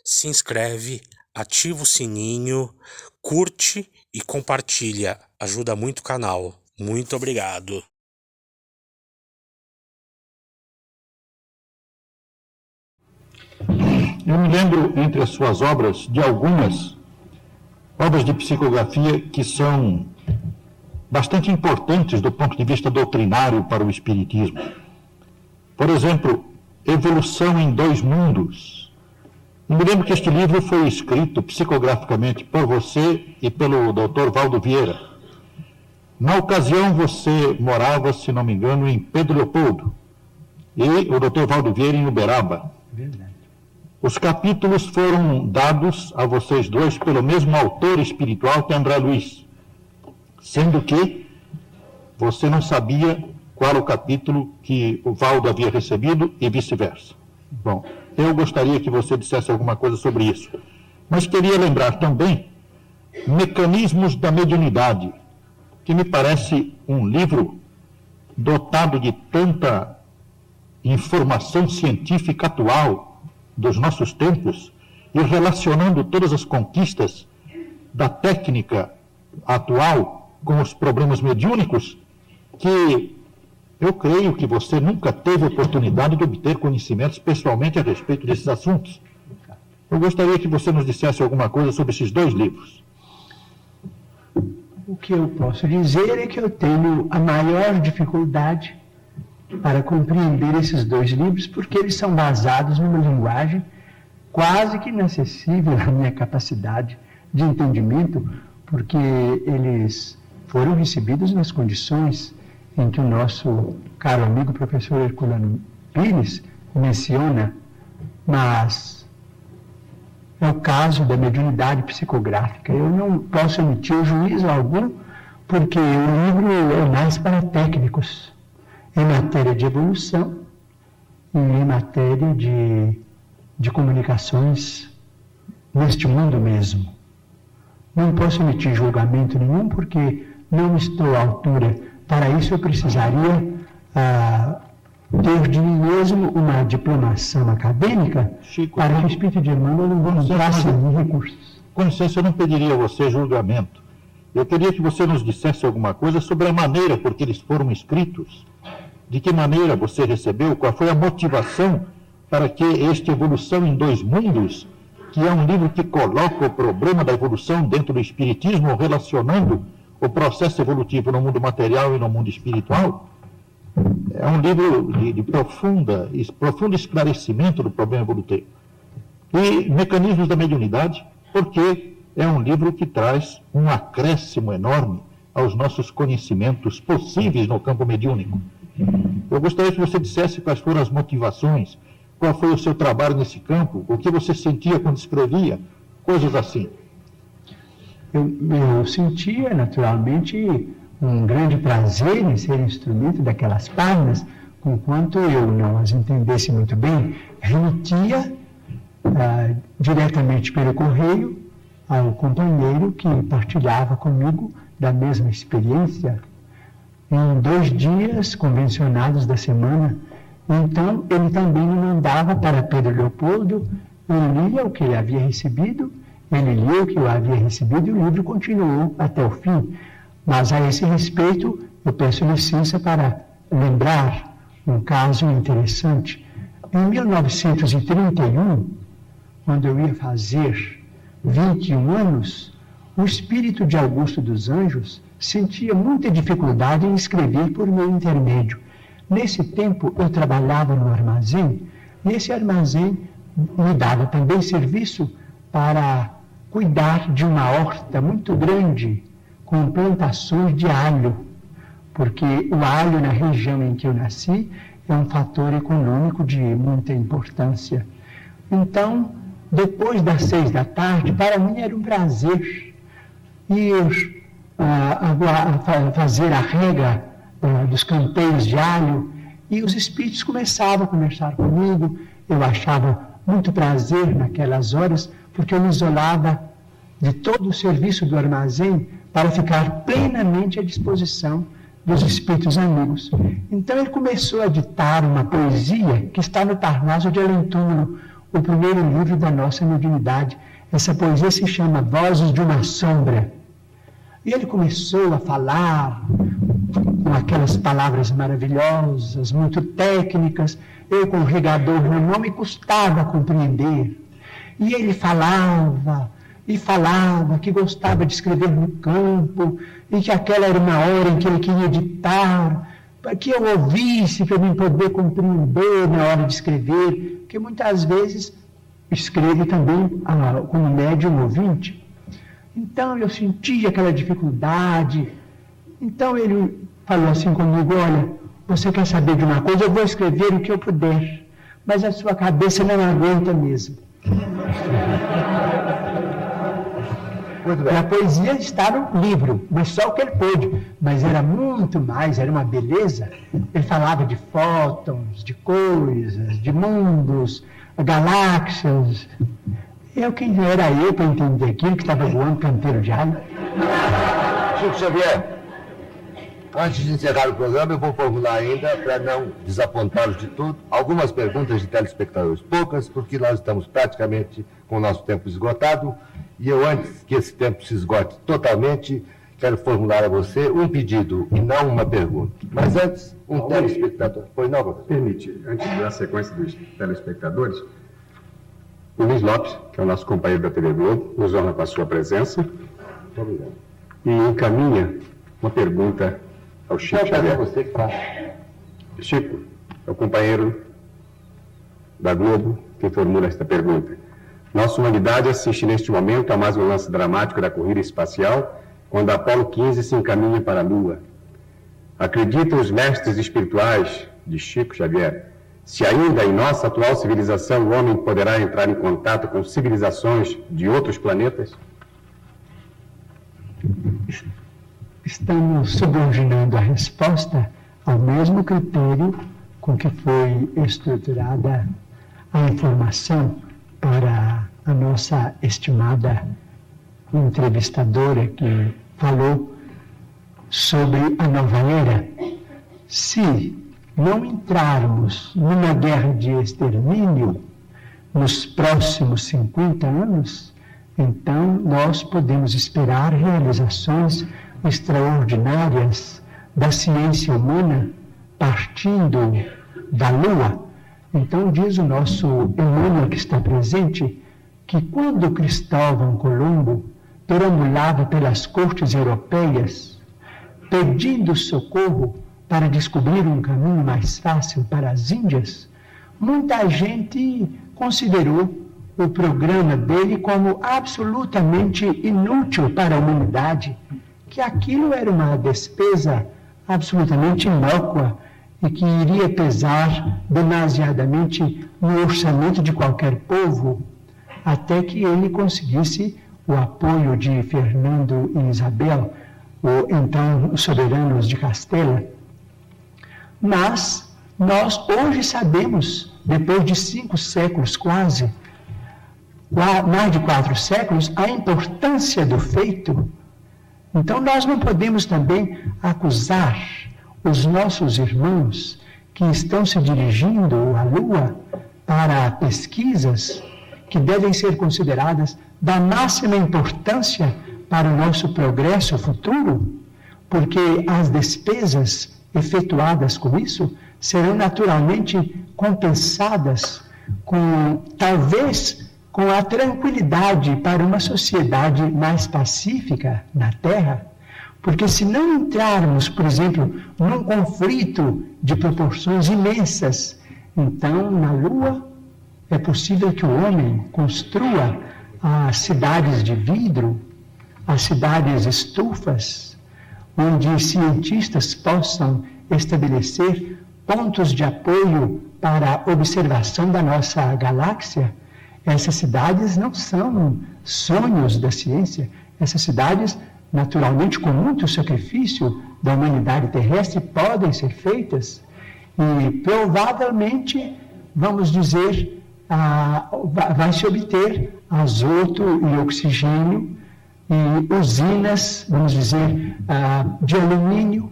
se inscreve, ativa o sininho, curte e compartilha. Ajuda muito o canal. Muito obrigado. Eu me lembro, entre as suas obras, de algumas obras de psicografia que são bastante importantes do ponto de vista doutrinário para o Espiritismo. Por exemplo, Evolução em Dois Mundos. Eu me lembro que este livro foi escrito psicograficamente por você e pelo Dr. Valdo Vieira. Na ocasião, você morava, se não me engano, em Pedro Leopoldo, e o Dr. Valdo Vieira em Uberaba. Verdade. Os capítulos foram dados a vocês dois pelo mesmo autor espiritual que André Luiz, sendo que você não sabia qual o capítulo que o Valdo havia recebido e vice-versa. Bom, eu gostaria que você dissesse alguma coisa sobre isso. Mas queria lembrar também Mecanismos da Mediunidade, que me parece um livro dotado de tanta informação científica atual dos nossos tempos e relacionando todas as conquistas da técnica atual com os problemas mediúnicos, que eu creio que você nunca teve oportunidade de obter conhecimentos pessoalmente a respeito desses assuntos. Eu gostaria que você nos dissesse alguma coisa sobre esses dois livros. O que eu posso dizer é que eu tenho a maior dificuldade para compreender esses dois livros, porque eles são basados numa linguagem quase que inacessível à minha capacidade de entendimento, porque eles foram recebidos nas condições em que o nosso caro amigo professor Herculano Pires menciona, mas é o caso da mediunidade psicográfica. Eu não posso emitir juízo algum, porque o livro é mais para técnicos, em matéria de evolução e em matéria de comunicações neste mundo mesmo. Não posso emitir julgamento nenhum, porque não estou à altura. Para isso eu precisaria ter de mim mesmo uma diplomação acadêmica, Chico, para que o Espírito de Emmanuel não encontrasse recursos. Com licença, eu não pediria a você julgamento. Eu queria que você nos dissesse alguma coisa sobre a maneira por que eles foram escritos. De que maneira você recebeu, qual foi a motivação para que esta Evolução em Dois Mundos, que é um livro que coloca o problema da evolução dentro do Espiritismo, relacionando o processo evolutivo no mundo material e no mundo espiritual, é um livro de profundo esclarecimento do problema evolutivo. E Mecanismos da Mediunidade, porque é um livro que traz um acréscimo enorme aos nossos conhecimentos possíveis no campo mediúnico. Eu gostaria que você dissesse quais foram as motivações, qual foi o seu trabalho nesse campo, o que você sentia quando escrevia, coisas assim. Eu sentia, naturalmente, um grande prazer em ser instrumento daquelas páginas, conquanto eu não as entendesse muito bem, remitia diretamente pelo correio ao companheiro que partilhava comigo da mesma experiência, em 2 dias convencionados da semana. Então, ele também me mandava para Pedro Leopoldo, eu lia o que ele havia recebido, ele lia o que eu havia recebido e o livro continuou até o fim. Mas, a esse respeito, eu peço licença para lembrar um caso interessante. Em 1931, quando eu ia fazer 21 anos, o espírito de Augusto dos Anjos sentia muita dificuldade em escrever por meu intermédio. Nesse tempo, eu trabalhava no armazém, e esse armazém me dava também serviço para cuidar de uma horta muito grande, com plantações de alho, porque o alho na região em que eu nasci é um fator econômico de muita importância. Então, depois das 6 da tarde, para mim era um prazer ir fazer a rega dos canteiros de alho, e os espíritos começavam a conversar comigo. Eu achava muito prazer naquelas horas, porque eu me isolava de todo o serviço do armazém para ficar plenamente à disposição dos espíritos amigos. Então ele começou a ditar uma poesia que está no Parnaso de Além-Túmulo, o primeiro livro da nossa mediunidade. Essa poesia se chama Vozes de uma Sombra. E ele começou a falar com aquelas palavras maravilhosas, muito técnicas. Eu, com o regador na mão, me custava compreender. E ele falava e falava que gostava de escrever no campo e que aquela era uma hora em que ele queria ditar, para que eu ouvisse, para eu poder compreender na hora de escrever, porque muitas vezes escrevo também como médium ouvinte. Então eu sentia aquela dificuldade. Então ele falou assim comigo: olha, você quer saber de uma coisa? Eu vou escrever o que eu puder, mas a sua cabeça não aguenta mesmo. Muito bem. A poesia está no livro, mas só o que ele pôde. Mas era muito mais, era uma beleza. Ele falava de fótons, de coisas, de mundos, galáxias. Quem era eu para entender aquilo que estava voando canteiro de água? Chico Xavier, antes de encerrar o programa, eu vou formular ainda, para não desapontá-los de tudo, algumas perguntas de telespectadores. Poucas, porque nós estamos praticamente com o nosso tempo esgotado. E eu, antes que esse tempo se esgote totalmente, quero formular a você um pedido e não uma pergunta. Mas antes, um telespectador. Pois não, professor? Permite, antes da sequência dos telespectadores, o Luiz Lopes, que é o nosso companheiro da TV Globo, nos honra com a sua presença. Muito obrigado. E encaminha uma pergunta ao Chico Xavier. É você que faz. Chico, é o companheiro da Globo que formula esta pergunta. Nossa humanidade assiste neste momento a mais um lance dramático da corrida espacial, quando a Apolo 15 se encaminha para a Lua. Acreditam os mestres espirituais de Chico Xavier, se ainda em nossa atual civilização o homem poderá entrar em contato com civilizações de outros planetas? Estamos subordinando a resposta ao mesmo critério com que foi estruturada a informação para a nossa estimada entrevistadora que falou sobre a nova era. Se não entrarmos numa guerra de extermínio nos próximos 50 anos, então nós podemos esperar realizações extraordinárias da ciência humana partindo da Lua. Então diz o nosso Emmanuel, que está presente, que quando Cristóvão Colombo perambulava pelas cortes europeias, pedindo socorro para descobrir um caminho mais fácil para as Índias, muita gente considerou o programa dele como absolutamente inútil para a humanidade, que aquilo era uma despesa absolutamente inócua e que iria pesar demasiadamente no orçamento de qualquer povo, até que ele conseguisse o apoio de Fernando e Isabel, então soberanos de Castela. Mas nós hoje sabemos, depois de 5 séculos quase, mais de 4 séculos, a importância do feito. Então nós não podemos também acusar os nossos irmãos que estão se dirigindo à Lua para pesquisas que devem ser consideradas da máxima importância para o nosso progresso futuro, porque as despesas efetuadas com isso serão naturalmente compensadas talvez com a tranquilidade para uma sociedade mais pacífica na Terra. Porque se não entrarmos, por exemplo, num conflito de proporções imensas, então na Lua é possível que o homem construa as cidades de vidro, as cidades estufas, onde cientistas possam estabelecer pontos de apoio para a observação da nossa galáxia. Essas cidades não são sonhos da ciência, essas cidades, naturalmente, com muito sacrifício da humanidade terrestre, podem ser feitas e provavelmente, vamos dizer, vai se obter azoto e oxigênio e usinas, vamos dizer, de alumínio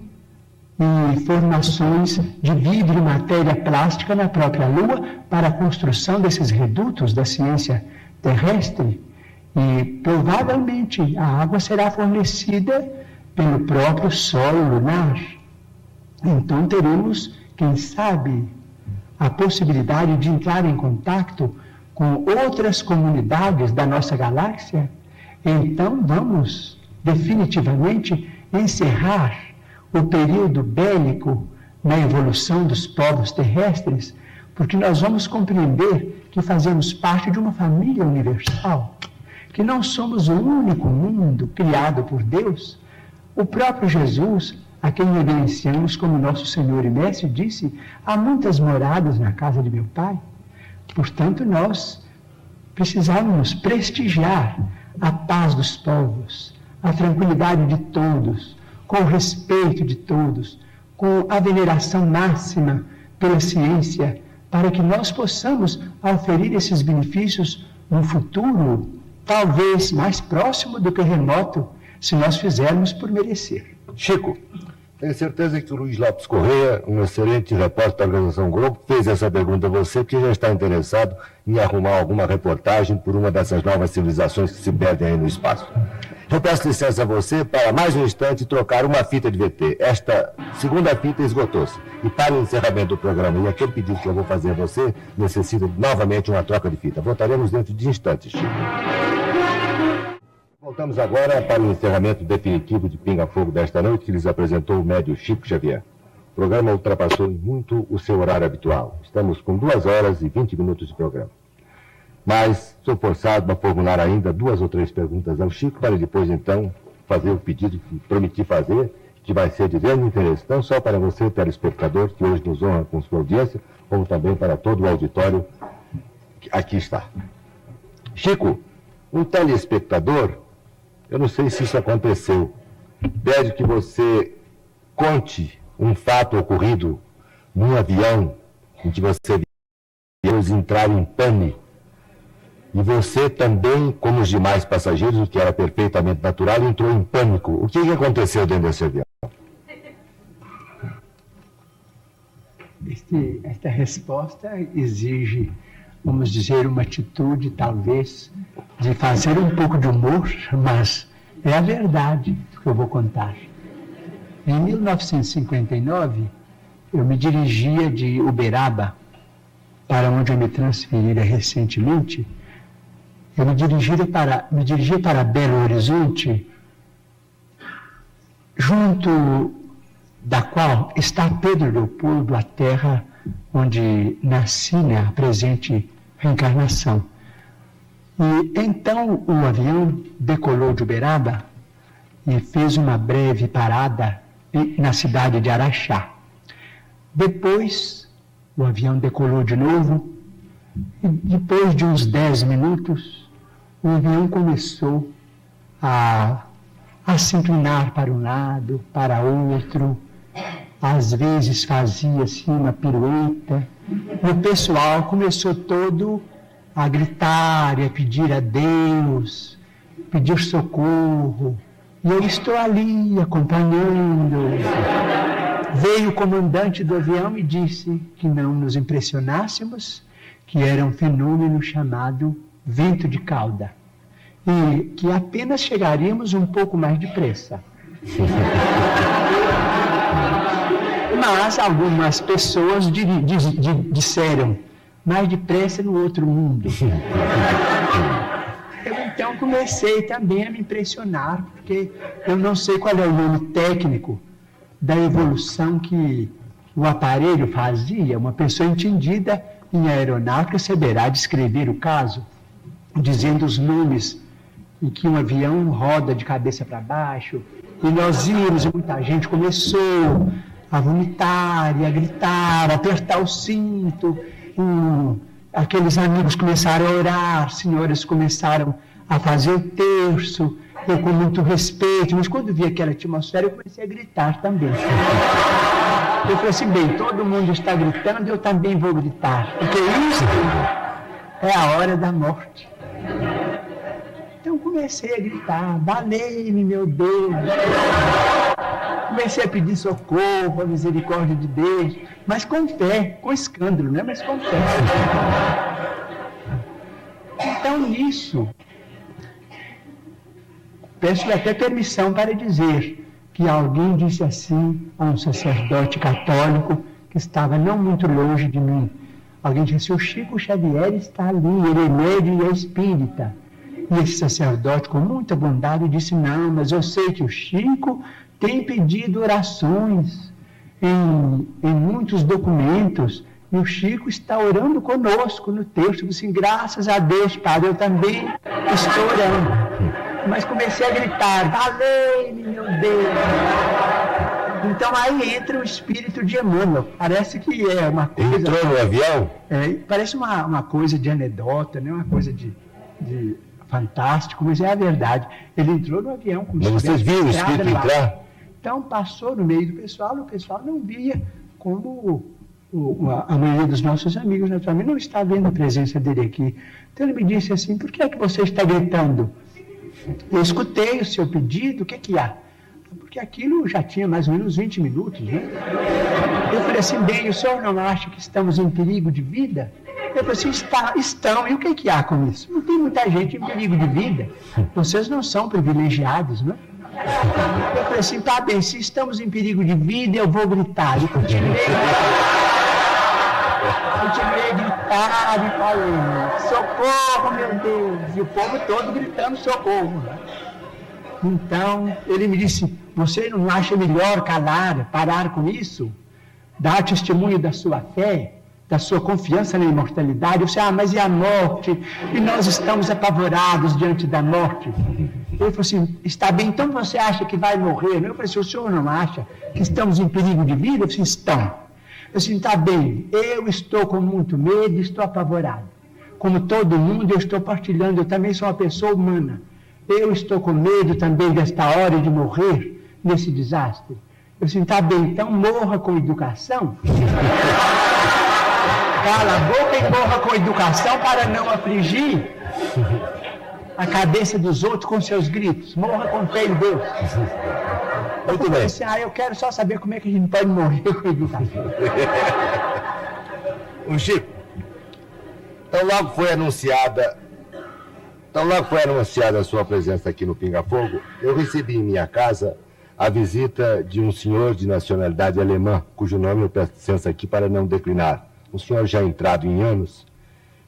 e formações de vidro e matéria plástica na própria Lua para a construção desses redutos da ciência terrestre. E provavelmente a água será fornecida pelo próprio solo lunar. Então teremos, quem sabe, a possibilidade de entrar em contato com outras comunidades da nossa galáxia. Então vamos definitivamente encerrar o período bélico na evolução dos povos terrestres, porque nós vamos compreender que fazemos parte de uma família universal, que não somos o único mundo criado por Deus. O próprio Jesus, a quem reverenciamos como nosso Senhor e Mestre, disse: há muitas moradas na casa de meu Pai. Portanto, nós precisamos prestigiar a paz dos povos, a tranquilidade de todos, com o respeito de todos, com a veneração máxima pela ciência, para que nós possamos oferir esses benefícios num futuro talvez mais próximo do que remoto, se nós fizermos por merecer. Chico, tenho certeza que o Luiz Lopes Correia, um excelente repórter da Organização Globo, fez essa pergunta a você porque já está interessado em arrumar alguma reportagem por uma dessas novas civilizações que se perdem aí no espaço. Eu peço licença a você para mais um instante trocar uma fita de VT. Esta segunda fita esgotou-se. E para o encerramento do programa e aquele pedido que eu vou fazer a você, necessita novamente uma troca de fita. Voltaremos dentro de instantes, Chico. Voltamos agora para o encerramento definitivo de Pinga Fogo desta noite, que lhes apresentou o médio Chico Xavier. O programa ultrapassou muito o seu horário habitual. Estamos com 2 horas e 20 minutos de programa. Mas sou forçado a formular ainda 2 ou 3 perguntas ao Chico, para depois, então, fazer o pedido que prometi fazer, que vai ser de grande interesse, não só para você, telespectador, que hoje nos honra com sua audiência, como também para todo o auditório que aqui está. Chico, um telespectador, eu não sei se isso aconteceu, pede que você conte um fato ocorrido num avião em que você viu entrar em pânico. E você também, como os demais passageiros, o que era perfeitamente natural, entrou em pânico. O que aconteceu dentro desse avião? Esta resposta exige, vamos dizer, uma atitude, talvez, de fazer um pouco de humor, mas é a verdade que eu vou contar. Em 1959, eu me dirigia de Uberaba, para onde eu me transferira recentemente. Eu me dirigia para Belo Horizonte, junto da qual está Pedro Leopoldo, a terra onde nasci, né, a presente reencarnação. E então o avião decolou de Uberaba e fez uma breve parada na cidade de Araxá. Depois o avião decolou de novo e depois de uns 10 minutos o avião começou a se inclinar para um lado, para outro, às vezes fazia assim uma pirueta, e o pessoal começou todo a gritar e a pedir a Deus, pedir socorro, e eu estou ali acompanhando. Veio o comandante do avião e disse que não nos impressionássemos, que era um fenômeno chamado vento de cauda, e que apenas chegaríamos um pouco mais depressa. Mas algumas pessoas disseram, mais depressa no outro mundo. Eu então comecei também a me impressionar, porque eu não sei qual é o nome técnico da evolução que o aparelho fazia. Uma pessoa entendida em aeronáutica saberá descrever o caso, dizendo os nomes em que um avião roda de cabeça para baixo, e nós íamos, e muita gente começou a vomitar e a gritar, a apertar o cinto, aqueles amigos começaram a orar, senhoras começaram a fazer o terço, eu com muito respeito, mas quando vi aquela atmosfera eu comecei a gritar também. Eu falei assim, bem, todo mundo está gritando, eu também vou gritar, porque isso é a hora da morte. Então comecei a gritar, valei-me, meu Deus. Comecei a pedir socorro, a misericórdia de Deus, mas com fé, com escândalo, né? Mas com fé. Então, nisso, peço-lhe até permissão para dizer que alguém disse assim a um sacerdote católico que estava não muito longe de mim. Alguém disse, o Chico Xavier está ali, ele é médium e é espírita. E esse sacerdote, com muita bondade, disse, não, mas eu sei que o Chico tem pedido orações em muitos documentos, e o Chico está orando conosco no texto. Eu disse, assim, graças a Deus, Padre, eu também estou orando. Mas comecei a gritar, valei-me, meu Deus. Então aí entra o espírito de Emmanuel. Parece que é uma coisa... Entrou no avião? Parece uma coisa de anedota, né? Uma coisa de fantástico, mas é a verdade. Ele entrou no avião. Mas vocês viram o espírito entrar? Então passou no meio do pessoal, e o pessoal não via como a maioria dos nossos amigos, naturalmente, não está vendo a presença dele aqui. Então ele me disse assim, por que é que você está gritando? Eu escutei o seu pedido, o que é que há? Porque aquilo já tinha mais ou menos 20 minutos, né? Eu falei assim, bem, o senhor não acha que estamos em perigo de vida? Eu falei assim, estão, e o que é que há com isso? Não tem muita gente em perigo de vida. Vocês não são privilegiados, né? Eu falei assim, tá bem, se estamos em perigo de vida, eu vou gritar. E continuei a gritar e falei, socorro, meu Deus! E o povo todo gritando socorro. Então, ele me disse, você não acha melhor parar com isso? Dar testemunho da sua fé, da sua confiança na imortalidade? Eu disse, mas e a morte? E nós estamos apavorados diante da morte. Ele falou assim, está bem, então você acha que vai morrer? Eu falei assim, o senhor não acha que estamos em perigo de vida? Eu disse, estão. Eu disse, está bem, eu estou com muito medo e estou apavorado. Como todo mundo, eu estou partilhando, eu também sou uma pessoa humana. Eu estou com medo também desta hora de morrer nesse desastre. Eu disse, está bem, então morra com educação. Cala a boca e morra com educação para não afligir a cabeça dos outros com seus gritos. Morra com fé em Deus. Muito bem. Assim, eu quero só saber como é que a gente pode morrer com educação. O Chico, então logo foi anunciada a sua presença aqui no Pinga Fogo, eu recebi em minha casa a visita de um senhor de nacionalidade alemã, cujo nome eu peço licença aqui para não declinar. Um senhor já entrado em anos,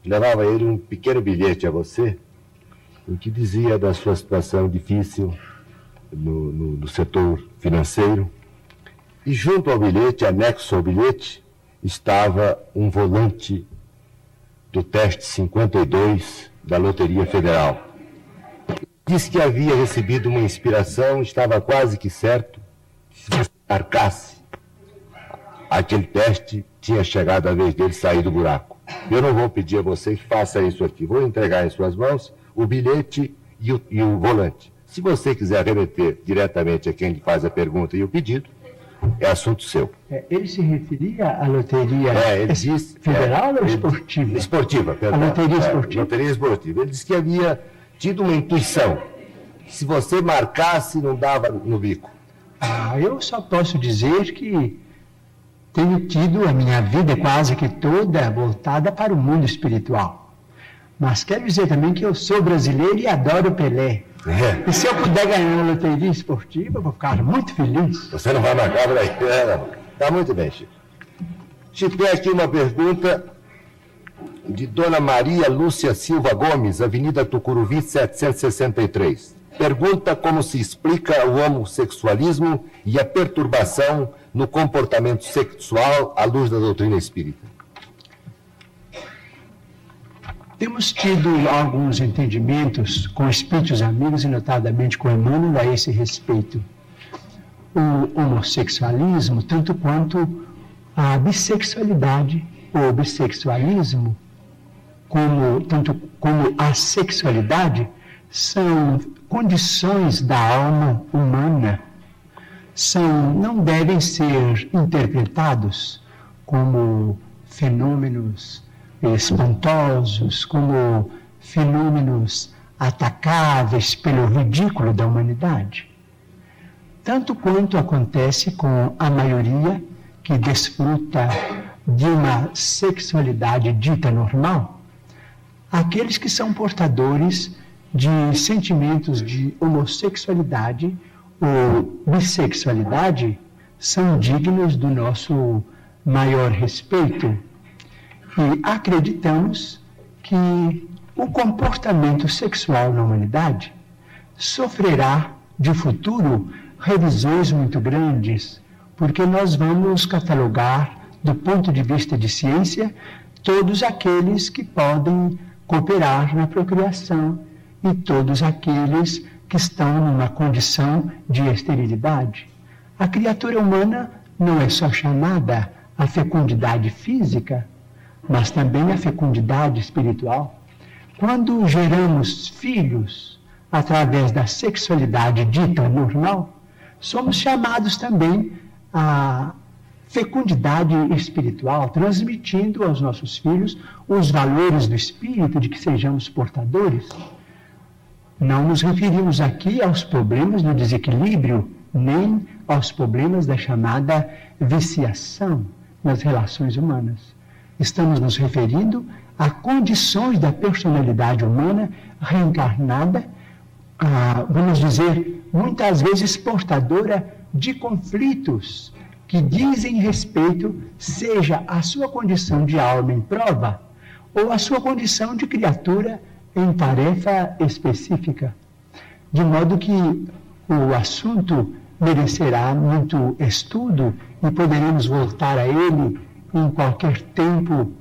levava ele um pequeno bilhete a você, em que dizia da sua situação difícil no setor financeiro. E junto ao bilhete, anexo ao bilhete, estava um volante do teste 52 da Loteria Federal. Disse que havia recebido uma inspiração, estava quase que certo que se você marcasse aquele teste, tinha chegado a vez dele sair do buraco. Eu não vou pedir a você que faça isso aqui. Vou entregar em suas mãos o bilhete e o volante. Se você quiser remeter diretamente a quem lhe faz a pergunta e o pedido, é assunto seu. Ele se referia à loteria federal ou esportiva? Esportiva, perdão. A loteria esportiva. Loteria esportiva. Ele disse que havia tido uma intuição, que se você marcasse, não dava no bico. Eu só posso dizer que tenho tido a minha vida quase que toda voltada para o mundo espiritual. Mas quero dizer também que eu sou brasileiro e adoro Pelé. E se eu puder ganhar na loteria esportiva, eu vou ficar muito feliz. Você não vai marcar por aí. Tá muito bem, Chico. Chico, tem aqui uma pergunta de Dona Maria Lúcia Silva Gomes, Avenida Tucuruvi, 763. Pergunta como se explica o homossexualismo e a perturbação no comportamento sexual à luz da doutrina espírita. Temos tido alguns entendimentos com espíritos amigos e notadamente com Emmanuel a esse respeito. O homossexualismo, tanto quanto a bissexualidade, o bissexualismo, tanto como a sexualidade, são condições da alma humana, não devem ser interpretados como fenômenos espantosos, como fenômenos atacáveis pelo ridículo da humanidade. tanto quanto acontece com a maioria que desfruta de uma sexualidade dita normal, aqueles que são portadores de sentimentos de homossexualidade ou bissexualidade são dignos do nosso maior respeito. E acreditamos que o comportamento sexual na humanidade sofrerá de futuro revisões muito grandes, porque nós vamos catalogar, do ponto de vista de ciência, todos aqueles que podem cooperar na procriação e todos aqueles que estão numa condição de esterilidade. A criatura humana não é só chamada à fecundidade física, mas também à fecundidade espiritual. Quando geramos filhos através da sexualidade dita normal, somos chamados também à fecundidade espiritual, transmitindo aos nossos filhos os valores do espírito de que sejamos portadores. Não nos referimos aqui aos problemas do desequilíbrio, nem aos problemas da chamada viciação nas relações humanas. Estamos nos referindo a condições da personalidade humana reencarnada, vamos dizer, muitas vezes portadora de conflitos que dizem respeito, seja a sua condição de alma em prova, ou a sua condição de criatura em tarefa específica. De modo que o assunto merecerá muito estudo e poderemos voltar a ele em qualquer tempo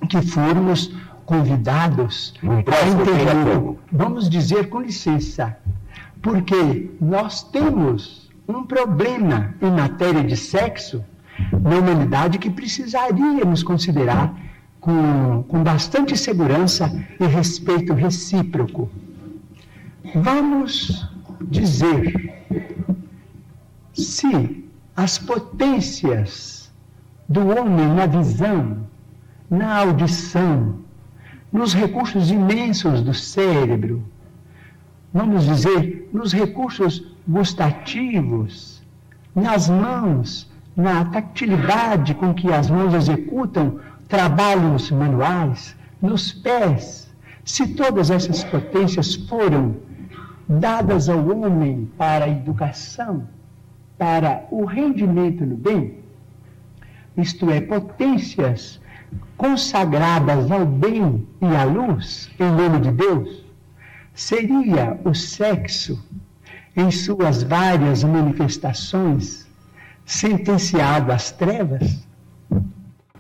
que formos convidados a entender. Vamos dizer com licença, porque nós temos um problema em matéria de sexo na humanidade que precisaríamos considerar com bastante segurança e respeito recíproco. Vamos dizer, se as potências do homem na visão, na audição, nos recursos imensos do cérebro, vamos dizer, nos recursos gustativos, nas mãos, na tactilidade com que as mãos executam trabalhos manuais, nos pés, se todas essas potências foram dadas ao homem para a educação, para o rendimento no bem, isto é, potências consagradas ao bem e à luz, em nome de Deus, seria o sexo, em suas várias manifestações, sentenciado às trevas?